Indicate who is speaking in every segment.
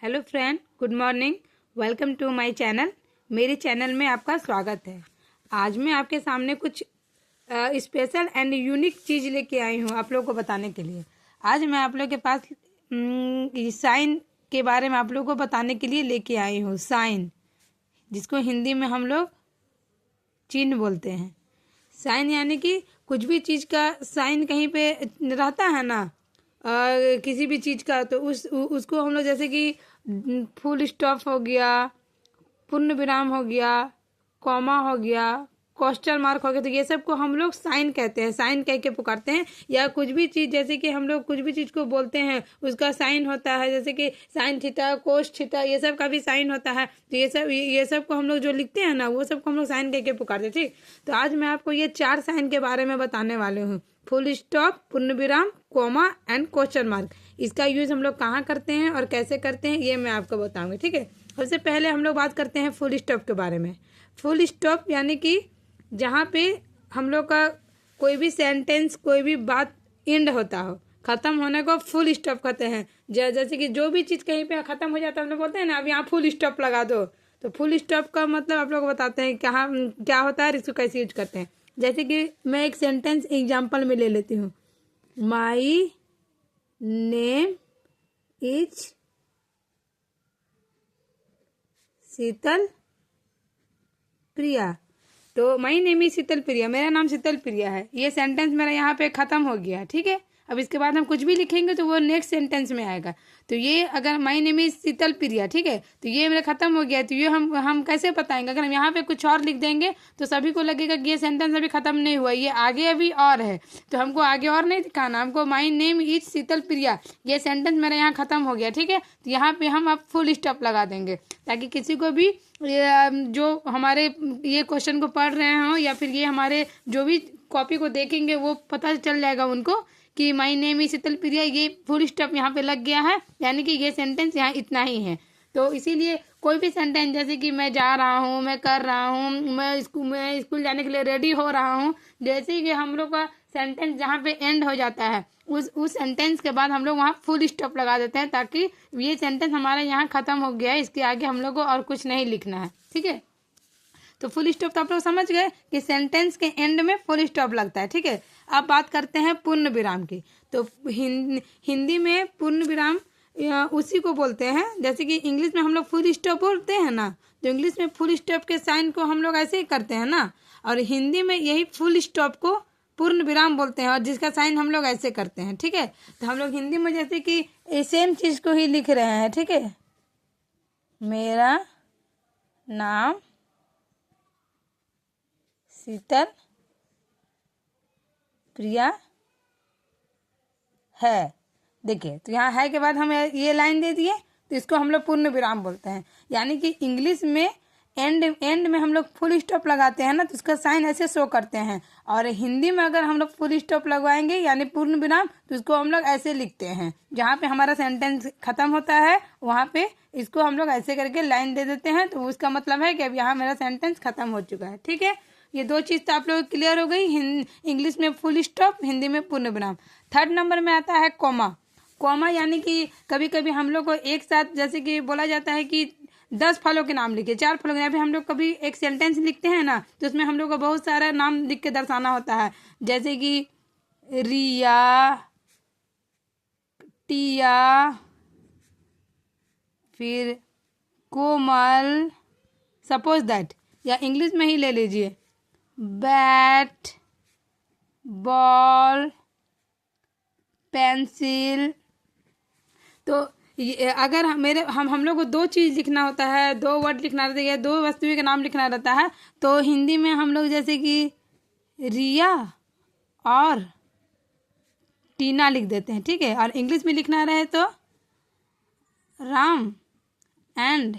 Speaker 1: Hello friend, good morning. Welcome to my channel. मेरे channel में आपका स्वागत है। आज मैं आपके सामने कुछ स्पेशल एंड यूनिक चीज़ लेके आई हूँ आप लोगों को बताने के लिए। आज मैं आप लोगों के पास साइन के बारे में आप लोगों को बताने के लिए लेके आई हूँ। साइन, जिसको हिंदी में हम लोग चिन्ह बोलते हैं। साइन यानी कि कुछ भी चीज़ का साइन कहीं पे रहता है ना, किसी भी चीज़ का, तो उसको हम लोग जैसे कि फुल स्टॉप हो गया, पूर्ण विराम हो गया, कॉमा हो गया, क्वेश्चन मार्क हो गया, तो ये सब को हम लोग साइन कहते हैं। साइन कह के पुकारते हैं। या कुछ भी चीज़, जैसे कि हम लोग कुछ भी चीज़ को बोलते हैं उसका साइन होता है, जैसे कि साइन थीटा, कोस थीटा, ये सब का भी साइन होता है। तो ये सब को हम लोग जो लिखते हैं ना, वो सब को हम लोग साइन कह के पुकारते हैं। ठीक, तो आज मैं आपको ये 4 साइन के बारे में बताने वाले हूँ। फुल स्टॉप, पूर्ण विराम, कॉमा एंड क्वेश्चन मार्क। इसका यूज़ हम लोग कहाँ करते हैं और कैसे करते हैं, ये मैं आपको बताऊंगी। ठीक है, सबसे पहले हम लोग बात करते हैं फुल स्टॉप के बारे में। फुल स्टॉप यानी कि जहाँ पे हम लोग का कोई भी सेंटेंस, कोई भी बात एंड होता हो, खत्म होने को फुल स्टॉप कहते हैं। जैसे कि जो भी चीज़ कहीं पे खत्म हो जाता है, हम लोग बोलते हैं ना, अब यहाँ फुल स्टॉप लगा दो। तो फुल स्टॉप का मतलब आप लोग को बताते हैं कहाँ क्या होता है और इसको कैसे यूज करते हैं। जैसे कि मैं एक सेंटेंस एग्जाम्पल में ले लेती हूँ। माई नेम इज शीतल प्रिया। तो माई नेम इज शीतल प्रिया, मेरा नाम शीतल प्रिया है। ये सेंटेंस मेरा यहाँ पे खत्म हो गया। ठीक है, अब इसके बाद हम कुछ भी लिखेंगे तो वो नेक्स्ट सेंटेंस में आएगा। तो ये अगर माई नेम इज शीतल प्रिया, ठीक है, तो ये मेरा खत्म हो गया। तो ये हम कैसे बताएंगे? अगर हम यहाँ पे कुछ और लिख देंगे तो सभी को लगेगा कि ये सेंटेंस अभी खत्म नहीं हुआ, ये आगे अभी और है। तो हमको आगे और नहीं दिखाना, हमको माई नेम इज शीतल प्रिया, ये सेंटेंस मेरा यहाँ खत्म हो गया। ठीक है, तो यहाँ पे हम अब फुल स्टॉप लगा देंगे, ताकि किसी को भी जो हमारे ये क्वेश्चन को पढ़ रहे हों या फिर ये हमारे जो भी कॉपी को देखेंगे वो पता चल जाएगा उनको कि माई नेम इज शीतल प्रिया, ये फुल स्टॉप यहाँ पे लग गया है, यानी कि ये सेंटेंस यहाँ इतना ही है। तो इसीलिए कोई भी सेंटेंस, जैसे कि मैं जा रहा हूँ, मैं कर रहा हूँ, मैं स्कूल जाने के लिए रेडी हो रहा हूँ, जैसे कि हम लोग का सेंटेंस जहाँ पे एंड हो जाता है, उस सेंटेंस के बाद हम लोग वहाँ फुल स्टॉप लगा देते हैं, ताकि ये सेंटेंस हमारा यहाँ खत्म हो गया है, इसके आगे हम लोग को और कुछ नहीं लिखना है। ठीक है, तो फुल स्टॉप तो आप लोग समझ गए कि सेंटेंस के एंड में फुल स्टॉप लगता है। ठीक है, अब बात करते हैं पूर्ण विराम की। तो हिंदी में पूर्ण विराम उसी को बोलते हैं, जैसे कि इंग्लिश में हम लोग फुल स्टॉप बोलते हैं ना, तो इंग्लिश में फुल स्टॉप के साइन को हम लोग ऐसे ही करते हैं ना, और हिंदी में यही फुल स्टॉप को पूर्ण विराम बोलते हैं, और जिसका साइन हम लोग ऐसे करते हैं। ठीक है, तो हम लोग हिंदी में जैसे कि सेम चीज़ को ही लिख रहे हैं। ठीक है, मेरा नाम शीतल प्रिया है। देखिए, तो यहाँ है के बाद हम ये लाइन दे दिए, तो इसको हम लोग पूर्ण विराम बोलते हैं। यानी कि इंग्लिश में एंड में हम लोग फुल स्टॉप लगाते हैं ना, तो उसका साइन ऐसे शो करते हैं, और हिंदी में अगर हम लोग फुल स्टॉप लगवाएंगे यानी पूर्ण विराम, तो इसको हम लोग ऐसे लिखते हैं। जहाँ पे हमारा सेंटेंस खत्म होता है वहाँ पे इसको हम लोग ऐसे करके लाइन दे देते हैं, तो उसका मतलब है कि अब यहाँ मेरा सेंटेंस खत्म हो चुका है। ठीक है, ये 2 चीज़ तो आप लोग क्लियर हो गई। इंग्लिश में फुल स्टॉप, हिंदी में पूर्ण विराम। 3rd नंबर में आता है कॉमा। कॉमा यानी कि कभी कभी हम लोग को एक साथ, जैसे कि बोला जाता है कि 10 फलों के नाम लिखे, 4 फलों के नाम। हम लोग कभी एक सेंटेंस लिखते हैं ना, तो उसमें हम लोग को बहुत सारा नाम लिख के दर्शाना होता है, जैसे कि रिया, टिया, फिर कोमल, सपोज दैट। या इंग्लिश में ही ले लीजिए, बैट, बॉल, पेंसिल। तो अगर हम लोग को 2 चीज़ लिखना होता है, 2 वर्ड लिखना रहता है, 2 वस्तुओं के नाम लिखना रहता है, तो हिंदी में हम लोग जैसे कि रिया और टीना लिख देते हैं। ठीक है, और इंग्लिश में लिखना रहे तो राम एंड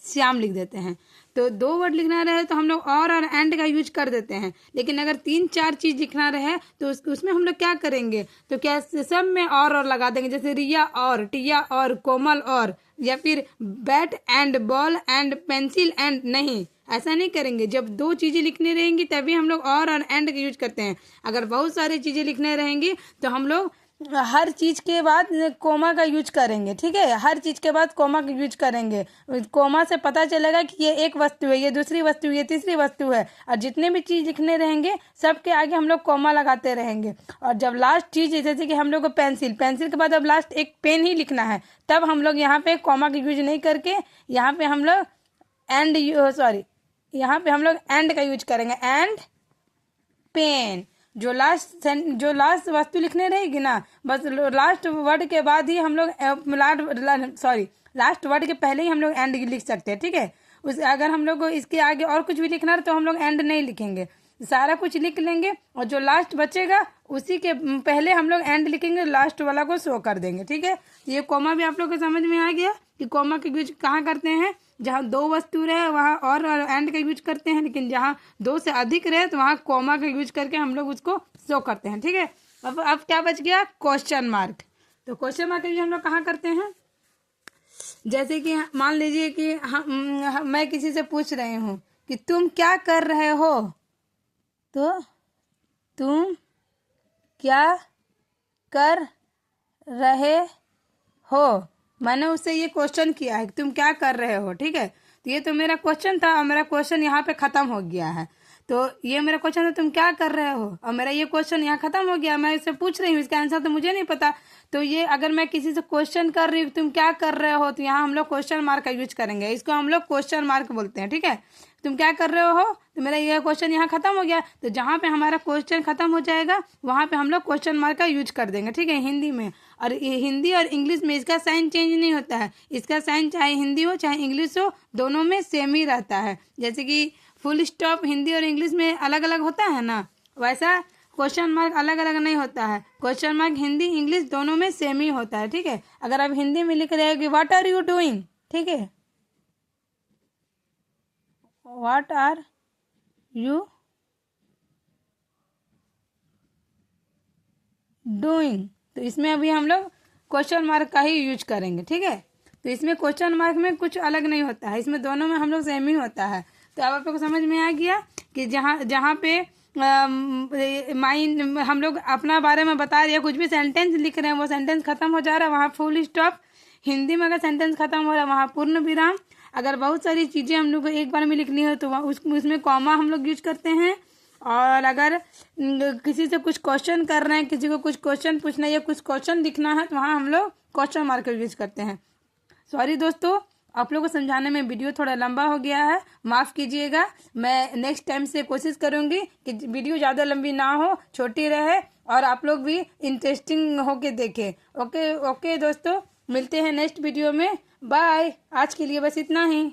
Speaker 1: श्याम लिख देते हैं। तो 2 वर्ड लिखना रहे तो हम लोग और एंड का यूज कर देते हैं। लेकिन अगर 3-4 चीज़ लिखना रहे तो उसमें हम लोग क्या करेंगे, तो क्या सब में और लगा देंगे, जैसे रिया और, टिया और, कोमल और, या फिर bat and, ball and, pencil and. नहीं, ऐसा नहीं करेंगे। जब 2 चीज़ें लिखनी रहेंगी तभी हम लोग और एंड का यूज करते हैं। अगर बहुत सारी चीज़ें लिखने रहेंगी तो हम लोग हर चीज़ के बाद कोमा का यूज करेंगे, ठीक है, हर चीज़ के बाद कोमा का यूज करेंगे। कोमा से पता चलेगा कि ये एक वस्तु है, ये दूसरी वस्तु, ये तीसरी वस्तु है, और जितने भी चीज़ लिखने रहेंगे सबके आगे हम लोग कोमा लगाते रहेंगे। और जब लास्ट चीज़, जैसे कि हम लोग को पेंसिल के बाद अब लास्ट एक पेन ही लिखना है, तब हम लोग यहाँ पे कोमा का यूज नहीं करके यहाँ पे हम लोग यहाँ पे हम लोग एंड का यूज करेंगे, एंड पेन। जो लास्ट वस्तु लिखने रहेगी ना, बस लास्ट वर्ड के बाद ही हम लोग लास्ट वर्ड के पहले ही हम लोग एंड लिख सकते हैं, ठीक है। अगर हम लोग को इसके आगे और कुछ भी लिखना है तो हम लोग एंड नहीं लिखेंगे, सारा कुछ लिख लेंगे, और जो लास्ट बचेगा उसी के पहले हम लोग एंड लिखेंगे, लास्ट वाला को शो कर देंगे, ठीक है। ये कोमा भी आप लोग को समझ में आ गया कि कोमा का यूज कहाँ करते हैं, जहाँ दो वस्तु रहे वहाँ और एंड का यूज करते हैं, लेकिन जहाँ दो से अधिक रहे तो वहाँ कोमा का यूज करके हम लोग उसको शो करते हैं, ठीक है। अब क्या बच गया, क्वेश्चन मार्क। तो क्वेश्चन मार्क का यूज हम लोग कहाँ करते हैं, जैसे कि मान लीजिए कि मैं किसी से पूछ रही हूँ कि तुम क्या कर रहे हो, तो तुम क्या कर रहे हो, मैंने उससे ये क्वेश्चन किया है कि तुम क्या कर रहे हो, ठीक है। तो ये तो मेरा क्वेश्चन था और मेरा क्वेश्चन यहाँ पे खत्म हो गया है। तो ये मेरा क्वेश्चन था तुम क्या कर रहे हो, और मेरा ये क्वेश्चन यहाँ खत्म हो गया, मैं इससे पूछ रही हूँ, इसका आंसर तो मुझे नहीं पता। तो ये अगर मैं किसी से क्वेश्चन कर रही हूँ तुम क्या कर रहे हो, तो यहाँ हम लोग क्वेश्चन मार्क का यूज करेंगे, इसको हम लोग क्वेश्चन मार्क बोलते हैं, ठीक है। तुम क्या कर रहे हो, तो मेरा ये क्वेश्चन यहाँ खत्म हो गया, तो जहाँ पे हमारा क्वेश्चन खत्म हो जाएगा वहाँ पे हम लोग क्वेश्चन मार्क का यूज कर देंगे, ठीक है, हिंदी में। और हिंदी और इंग्लिश में इसका साइन चेंज नहीं होता है, इसका साइन चाहे हिंदी हो चाहे इंग्लिश हो, दोनों में सेम ही रहता है। जैसे कि फुल स्टॉप हिंदी और इंग्लिश में अलग अलग होता है ना, वैसा क्वेश्चन मार्क अलग अलग नहीं होता है, क्वेश्चन मार्क हिंदी इंग्लिश दोनों में सेम ही होता है, ठीक है। अगर आप हिंदी में लिख रहे हो कि व्हाट आर यू डूइंग, ठीक है, व्हाट आर यू डूइंग, तो इसमें अभी हम लोग क्वेश्चन मार्क का ही यूज करेंगे, ठीक है। तो इसमें क्वेश्चन मार्क में कुछ अलग नहीं होता है, इसमें दोनों में हम लोग सेम ही होता है। तो अब आप लोग को समझ में आ गया कि जहाँ पे माइंड हम लोग अपना बारे में बता रहे हैं, कुछ भी सेंटेंस लिख रहे हैं, वो सेंटेंस खत्म हो जा रहा है, वहाँ फुल स्टॉप। हिंदी में अगर सेंटेंस खत्म हो रहा है वहाँ पूर्ण विराम। अगर बहुत सारी चीज़ें हम लोग को एक बार में लिखनी हो तो उसमें कॉमा हम लोग यूज करते हैं। और अगर किसी से कुछ क्वेश्चन कर रहे हैं, किसी को कुछ क्वेश्चन पूछना है या कुछ क्वेश्चन लिखना है, तो वहाँ हम लोग क्वेश्चन मार्क यूज करते हैं। सॉरी दोस्तों, आप लोगों को समझाने में वीडियो थोड़ा लंबा हो गया है, माफ़ कीजिएगा। मैं नेक्स्ट टाइम से कोशिश करूँगी कि वीडियो ज़्यादा लंबी ना हो, छोटी रहे, और आप लोग भी इंटरेस्टिंग होके देखें। ओके दोस्तों, मिलते हैं नेक्स्ट वीडियो में, बाय। आज के लिए बस इतना ही।